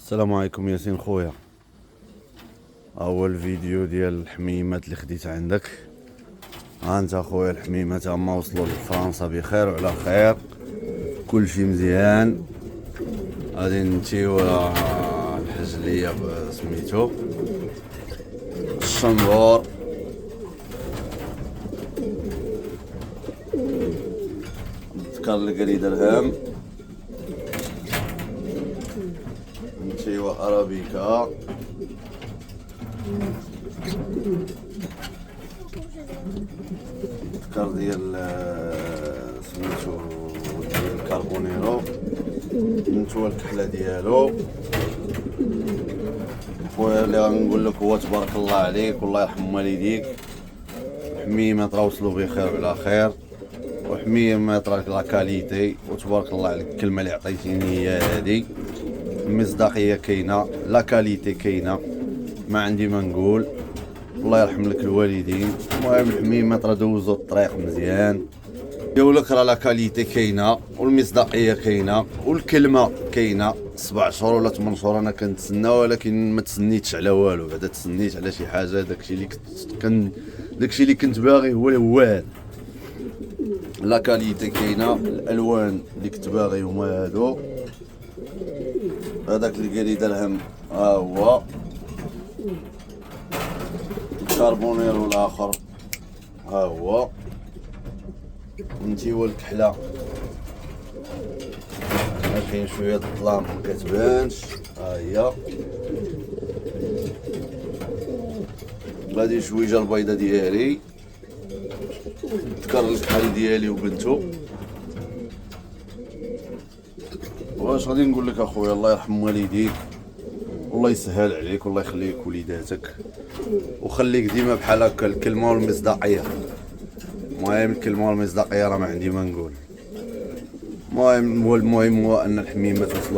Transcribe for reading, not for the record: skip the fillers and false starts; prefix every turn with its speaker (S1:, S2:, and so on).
S1: السلام عليكم ياسين خويا. اول فيديو ديال الحميمات اللي خديت عندك. ها انت خويا الحميمات هما وصلوا لفرنسا بخير وعلى خير، كلشي مزيان. غادي نمشيو الحجليه سميتو الشنبور. تذكر القري درهم، نمشيو ارابيكا، تذكر ديال سميتو ديال الكاربونيرو، نتوى الكحله ديالو. خويا اللي غنقول لك هو تبارك الله عليك والله يرحم والديك، الحميمات راه وصلوا بخير وعلى خير، وحميمات راك لا كاليتي وتبارك الله عليك. الكلمه اللي عطيتيني هي هادي، المصداقيه كاينه، لا كاليتي كاينه، ما عندي ما نقول. الله يرحم لك الوالدين. المهم الحميمات راه دوزو الطريق مزيان، يقولك راه لا كاليتي كاينه والمصداقيه كاينه والكلمه كاينه. 7 شهور ولا 8 شهور انا كنتسنى، ولكن ما تسنيتش على والو، بعدا تسنيت على شي حاجه. داكشي اللي كنت باغي هو هذا. لا كاليتي كاينه، الالوان اللي كنت باغي هما هادو. هذاك اللي قال لي درهم ها هو الكربونيرو الاخر ها هو. نمشيو الكحله، كاين شويه الظلام ما كتبانش، ها هي. غادي شويجه البيضه ديالي، تكرر الكحل ديالي وبنتو. واش غادي نقول لك اخويا، الله يرحم والديك والله يسهل عليك والله يخليك وليداتك، وخليك ديما بحال هكا الكلمه والمصداقيه. المهم الكلمه والمصداقيه راه ما عندي ما نقول. المهم هو ان الحميمات وصلوا